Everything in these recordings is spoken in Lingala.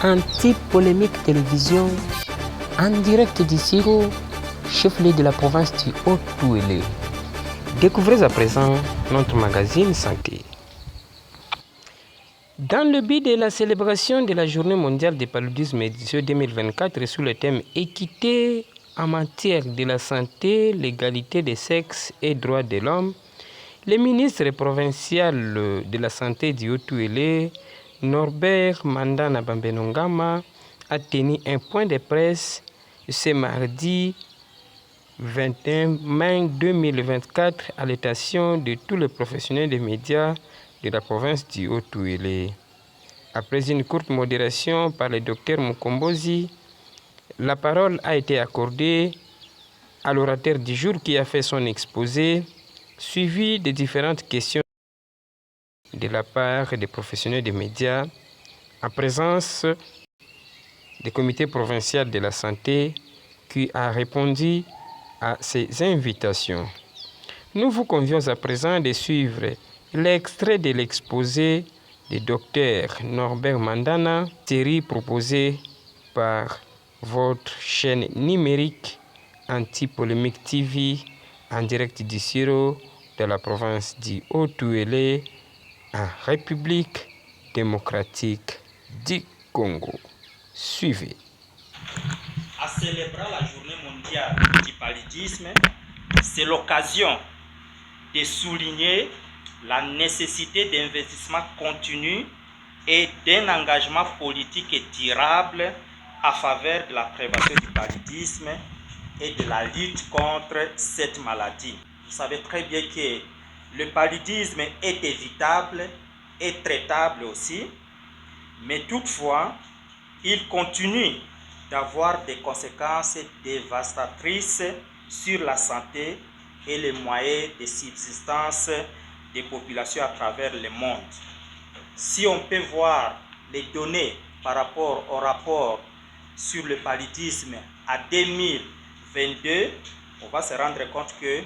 Anti-Polémique Télévision, en direct du Siro, chef-lieu de la province du Haut-Touélé. Découvrez à présent notre magazine Santé. Dans le but de la célébration de la Journée mondiale du paludisme édition 2024 sous le thème Équité en matière de la santé, l'égalité des sexes et droits de l'homme, le ministre provincial de la Santé du Haut-Touélé, Norbert Mandana Bambenongama, a tenu un point de presse ce mardi 21 mai 2024 à l'invitation de tous les professionnels des médias de la province du Haut-Touélé. Après une courte modération par le docteur Mukombozi, la parole a été accordée à l'orateur du jour qui a fait son exposé, suivi de différentes questions de la part des professionnels des médias, en présence du comité provincial de la santé qui a répondu à ces invitations. Nous vous convions à présent de suivre l'extrait de l'exposé du docteur Norbert Mandana, série proposée par votre chaîne numérique Anti-Polémique TV en direct du Siro de la province du Haut-Touélé en République démocratique du Congo. Suivez. À célébrer la journée mondiale du paludisme, c'est l'occasion de souligner la nécessité d'investissement continu et d'un engagement politique et durable à faveur de la prévention du paludisme et de la lutte contre cette maladie. Vous savez très bien que le paludisme est évitable et traitable aussi, mais toutefois, il continue d'avoir des conséquences dévastatrices sur la santé et les moyens de subsistance des populations à travers le monde. Si on peut voir les données par rapport au rapport sur le paludisme à 2022, on va se rendre compte que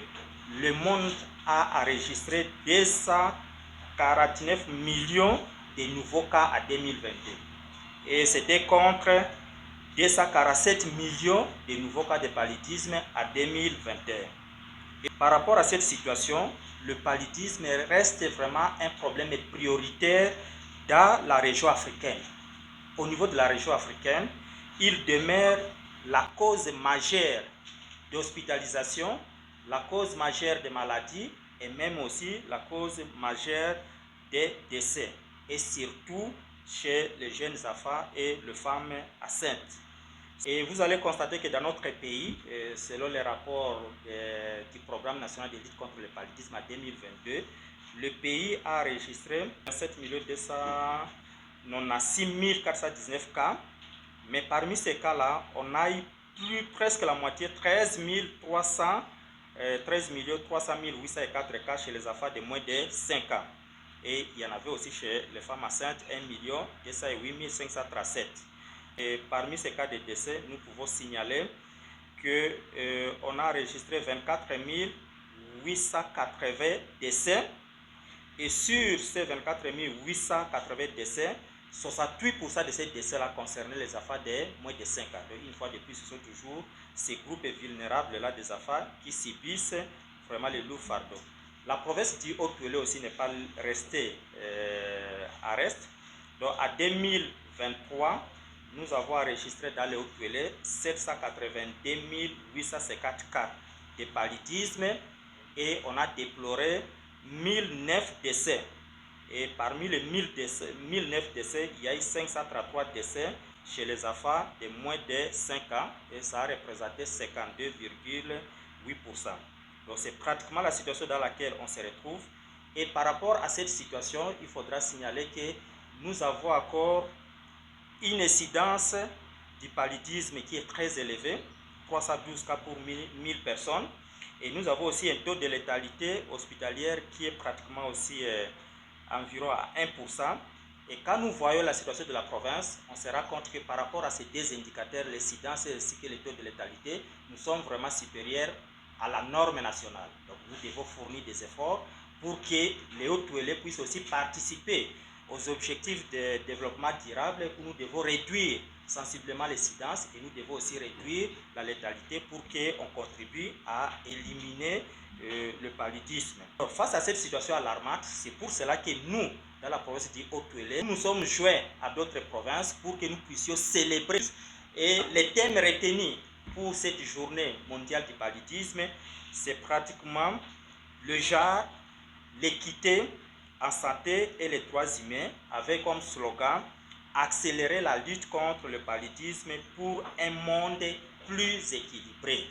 le monde a enregistré 249 millions de nouveaux cas à 2022. Et c'était contre 247 millions de nouveaux cas de paludisme à 2021. Et par rapport à cette situation, le paludisme reste vraiment un problème prioritaire dans la région africaine. Au niveau de la région africaine, il demeure la cause majeure d'hospitalisation, la cause majeure des maladies et même aussi la cause majeure des décès, et surtout chez les jeunes enfants et les femmes enceintes. Et vous allez constater que dans notre pays, selon les rapports du Programme national de lutte contre le paludisme à 2022, le pays a enregistré 7 296 419 cas, mais parmi ces cas-là, on a eu presque la moitié, 13 300 804 cas chez les enfants de moins de 5 ans. Et il y en avait aussi chez les femmes enceintes, 1 208 537. Et parmi ces cas de décès, nous pouvons signaler qu'on a enregistré 24 880 décès. Et sur ces 24 880 décès, 68% de ces décès-là concernaient les enfants de moins de 5 ans. Donc, une fois de plus, ce sont toujours ces groupes vulnérables-là des enfants qui subissent vraiment les lourds fardeaux. La province du Haut-Touélé aussi n'est pas restée à reste. Donc, à 2023, nous avons enregistré dans le Haut-Touélé 782 850 cas de paludisme et on a déploré 1009 décès. Et parmi les 1009 décès, il y a eu 533 décès chez les enfants de moins de 5 ans et ça a représenté 52,8%. Donc c'est pratiquement la situation dans laquelle on se retrouve. Et par rapport à cette situation, il faudra signaler que nous avons encore une incidence du paludisme qui est très élevée, 312 cas pour 1000 personnes. Et nous avons aussi un taux de létalité hospitalière qui est pratiquement aussi environ à 1%. Et quand nous voyons la situation de la province, on se rend compte que par rapport à ces deux indicateurs, l'incidence ainsi que le taux de létalité, nous sommes vraiment supérieurs à la norme nationale. Donc nous devons fournir des efforts pour que les Haut-Touélé puissent aussi participer aux objectifs de développement durable où nous devons réduire sensiblement l'incidence et nous devons aussi réduire la létalité pour qu'on contribue à éliminer le paludisme. Alors, face à cette situation alarmante, c'est pour cela que nous, dans la province du Haut-Uélé, nous sommes joints à d'autres provinces pour que nous puissions célébrer. Et les thèmes retenus pour cette journée mondiale du paludisme, c'est pratiquement le genre, l'équité en santé et les droits humains, avec comme slogan accélérer la lutte contre le paludisme pour un monde plus équilibré.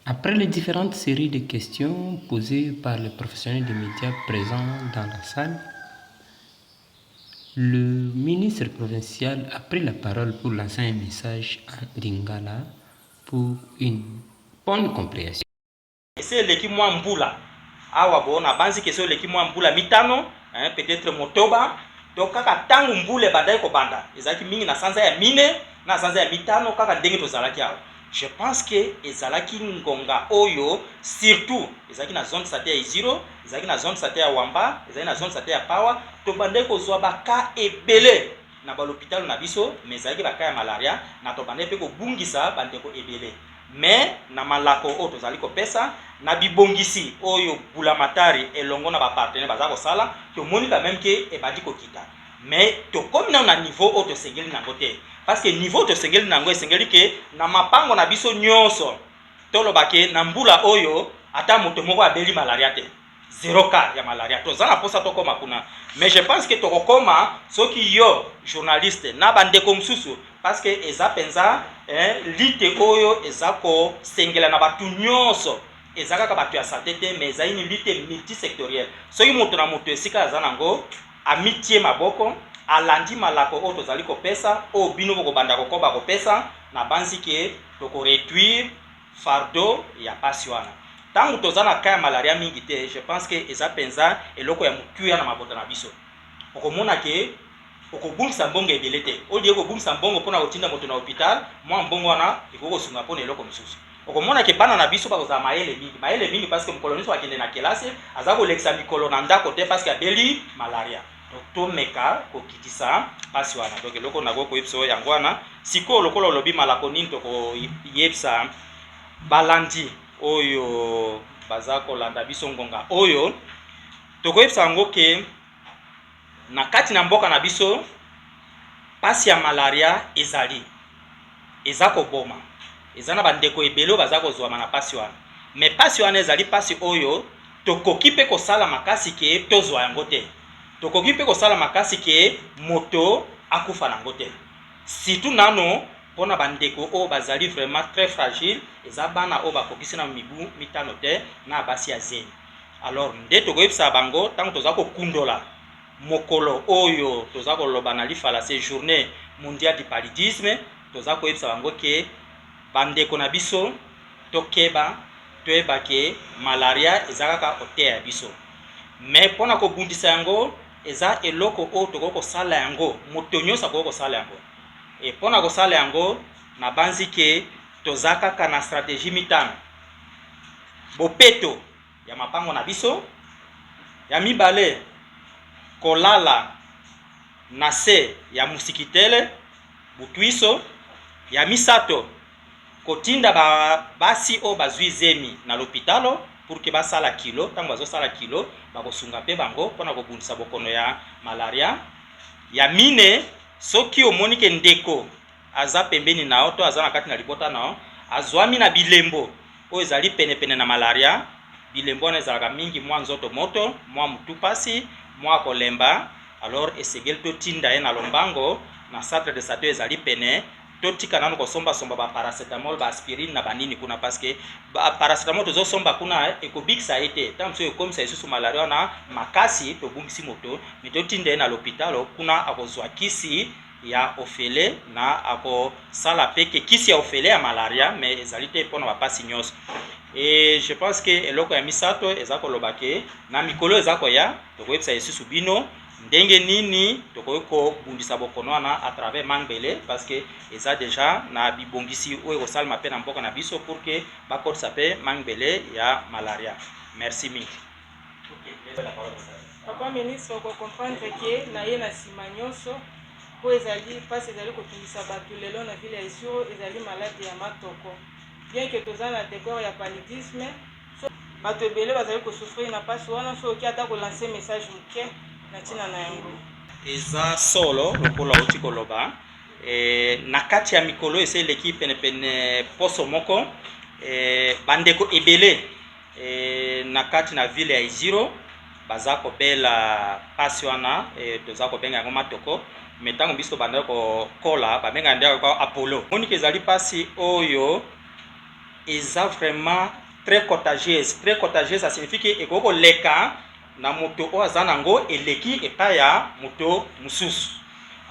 Après les différentes séries de questions posées par les professionnels des médias présents dans la salle, le ministre provincial a pris la parole pour lancer un message en lingala pour une bonne compréhension. C'est l'équipe Mwambula. Awa bona banzi kesho l'équipe Mwambula mitano, peut-être motoba. Donc kaka tangu mbule badai ko banda. Ezaki mingi na sanza ya mine, na sanza ya mitano kaka ndenge tozalaki awa. Je pense que ezalaki ngonga oyo surtout ezalaki na zone santé ya Iziro, ezalaki na zone santé ya Wamba, ezalaki na zone santé ya Pawa, to bandai ko zwa baka ebele na ba l'hôpital na biso, mais ezalaki baka ya malaria na to bandai pe ko bungisa bandeko ebele. Mais na malako oyo tozali kopesa na bibongisi oyo bulamatari elongo na ba partenaire baza kosala tomoni quand même ke ebadi kokita. Mais tokomi na niveau oyo tosengeli nango te. Parce que niveau tosengeli nango esengeli ke na mapango na biso nyonso tolobake na mbula oyo ata moto moko abeli malaria te. 0 cas ya malaria. Tozala posa tokoma kuna. Mais je pense que tokokoma soki yo journaliste na bandeko msusu parce que eza penza lite oyo eza ko sengela na batu nyonso eza kaka batu ya santé te mais eza une lite multisectorielle. Soki moto na moto esika aza nango amitie maboko alandi malako oyo tozali kopesa oyo bino bokobanda kokoba kopesa na banzi ke toko réduire fardeau ya pasi wana. Tangu toza na cas ya malaria mingi te, je pense que eza penza eloko ya mutuya na mabota na biso. Okomona ke okobungisa mbongo ebele te. Olie kobungisa mbongo mpona kotinda moto na hôpital, mwa mbongo wana ekokosunga mpona eloko mosusu. Okomona ke bana na biso bakozala mayele mingi parce que mokolo nyonso bakende na kelasi aza kolekisa mikolo na ndako te parce que abeli malaria. Donc tomeka kokitisa pasi wana. Donc eloko na koyebisa yango wana sikoyo lokola olobi malako nini tokoyebisa balandi oyo baza kolanda biso ngonga oyo tokoyebisa yango ke na kati na mboka na biso pasi ya malaria ezali eza koboma eza na bandeko ebele baza kozwama na pasi wana mais pasi wana ezali pasi oyo tokoki pe kosala makasi ke tozwa yango te tokoki pe kosala makasi ke moto akufa nango te surtout nano pona bandeko o bazali vraiment très fragile eza bana o bakokisi na mibu mitano te na basi ya zeni. Alors nde tokoyebisa bango tango toza kokundola mokolo oyo toza koloba na lifala se journée mondiale du paludisme toza koyebisa bango ke bandeko na biso tokeba toyeba ke malaria eza kaka oteya biso mais pona kobundisa yango eza eloko oyo tokoki kosala yango moto nyonso akoki kosala yango. Et pona kosala yango na banzi ke toza kaka na stratégie mitano bopeto ya mapango na biso ya mibale kolala na se ya musikitele butwiso ya misato kotinda basi o bazwi zemi na l'hôpital pour que basala kilo tango bazosala kilo bakosunga pe bango pona kobundisa bokono ya malaria ya mine soki omoni ke ndeko aza pembeni na oto aza na kati na libota na azwami na bilembo oyo ezali pene na malaria bilembo wana ezalaka mingi mwa nzoto moto mwa mutu pasi mwa kolemba alors esengeli totinda ye na lombango na centre de santé ezali pene totika nano kosomba ba paracetamol ba aspirine na banini kuna parce que paracetamol tozosomba kuna ekobikisa ete tant so ekomisa isusu malaria na makasi tobungisi moto mais totinda ye na l'hôpital kuna akozwa kisi ya ofele na akosala peke kisi ya ofele ya malaria mais ezali te mpona bapasi nyonso. Et je pense que eloko ya misato eza koloba ke na mikolo eza koya tokoyebisa lisusu bino ndenge nini tokoki kobundisa bokono wana à travers mangbele parce que eza déjà na bibongisi oyo ekosalema mpe na mboka na biso pour que bakotisa mpe mangbele ya malaria. Merci mingi. Okay, Papa ministre ko comprendre que na ye na sima nyonso po ezali passe ezali kotungisa bato lelo na ville ya Isiro ezali malade ya matoko. Bien que toza na décor ya paludisme, bato ebele bazali kosouffrir na passe wana so oki ata kolancer message moke na ntina na yango. Eza solo lokola oti koloba na kati ya mikolo eseleki penepene poso moko bandeko ebele na kati na ville ya Isiro baza kobela pasi wana toza kobenga yango matoko me ntango biso bandaki kokola babenga ndeko Apollo. Monike ezali pasi oyo eza vraiment très contagieuse. Très contagieuse, ça signifie que ekoko leka na moto o aza nango eleki epai ya moto mususu.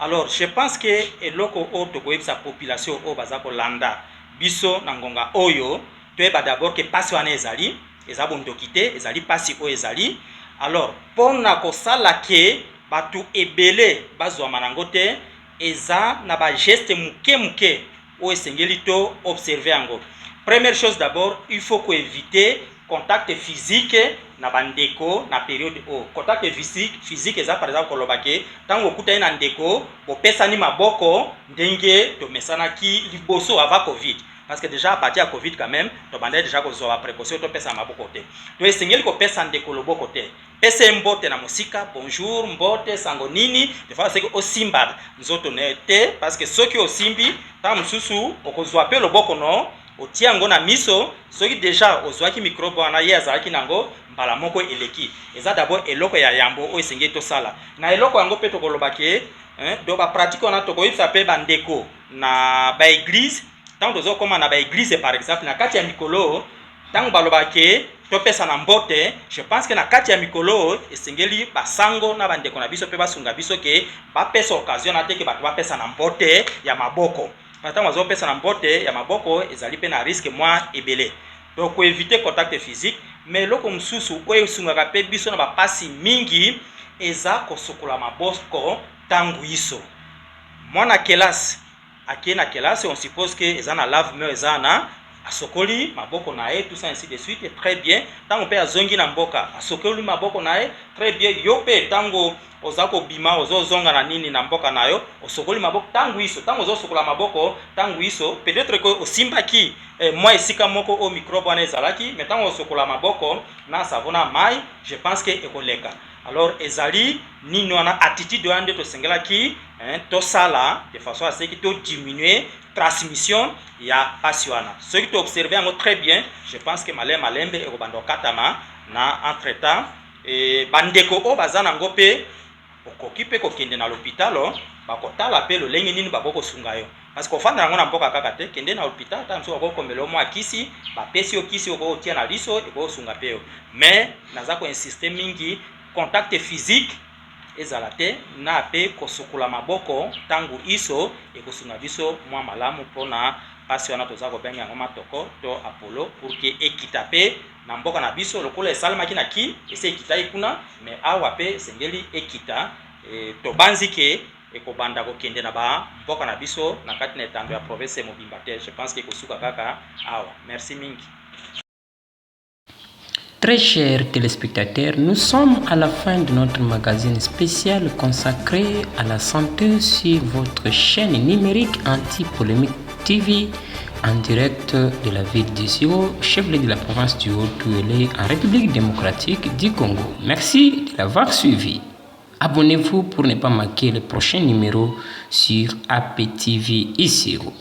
Alors je pense que eloko o tokoyebisa population o baza kolanda biso na ngonga oyo toyeba d'abord que pasi wana ezali eza bondoki te ezali pasi oyo ezali. Alors mpona kosala ke bato ebele bazwama nango te eza na bageste muke muke oyo esengeli to observer yango. Première chose d'abord, il faut éviter contact physique na bandeko na période o. Contact physique eza par exemple kolobake tango okutani na ndeko bopesani maboko ndenge tomesanaki liboso avant Covid. Parce que déjà à partir de Covid quand même, to bandai déjà kozwa précaution to pesa maboko te. To esengeli ko pesa ndeko loboko te. Pesa mbote na musika, bonjour, mbote, sango nini, de fois c'est que osimba nzoto nete parce que soki osimbi ta mususu okozwa pe loboko no otia yango na miso soki déjà ozwaki microbe wana ye azalaki nango mbala moko eleki. Eza d'abord eloko ya yambo oyo esengeli tosala. Na eloko yango pe tokolobake do ba pratique wana tokoyebisa pe bandeko na ba église tango tozokoma na ba église par exemple na kati ya mikolo tango balobake topesa na mbote. Je pense que na kati ya mikolo esengeli basango na bandeko na biso pe basunga biso ke bapesa occasion na te ke bato bapesa na mbote ya maboko. Maintenant wazo pesa na mbote ya maboko ezali pe na risque moi ebele. Donc ko éviter contact physique mais loko mususu oyo sungaka pe biso na bapasi mingi eza kosokola maboko tangu iso. Mwana kelasi ake na kelasi on suppose que eza na lave-mains eza na asokoli maboko na ye tout ça ainsi de suite et très bien. Tango pe azongi na mboka asokoli maboko na ye très bien. Yo pe tango ozako bima ozozonga na nini na mboka na yo osokoli maboko tangu iso. Tango ozosokola maboko tangu iso peut-être que osimbaki moi esika moko o microbe wana ezalaki mais tango osokola maboko na savona mai je pense que ekoleka. Alors ezali nini wana attitude wana nde tosengelaki tosala de façon à ce que to diminuer transmission ya pasi wana. Ce qui to observer yango très bien, je pense que malembe ekobando katama na entre-temps bandeko o baza nango pe okoki pe kokende na l'hôpital bakotala pe lolenge nini baboko sunga yo parce que ofanda nango na mboka kaka te kende na hôpital ta mso baboko komelo mwa kisi bapesi yo kisi oko otia na liso eko sunga pe yo mais naza ko insister mingi contact physique ezala te na pe kosokola maboko tangu iso ekosunga biso mwa malamu mpona pasi wana toza kobenga yango matoko to Apollo pour que ekita pe na mboka na biso lokola esalemaki na ki ese ekita kuna mais awa pe sengeli ekita tobanzi ke ekobanda kokende na ba mboka na biso na kati na etando ya province mobimba te. Je pense que kosuka kaka awa. Merci mingi. Très chers téléspectateurs, nous sommes à la fin de notre magazine spécial consacré à la santé sur votre chaîne numérique Anti-Polémique TV en direct de la ville d'Isiro, chef-lieu de la province du Haut-Touélé en République démocratique du Congo. Merci de l'avoir suivi. Abonnez-vous pour ne pas manquer le prochain numéro sur APTV Isiro.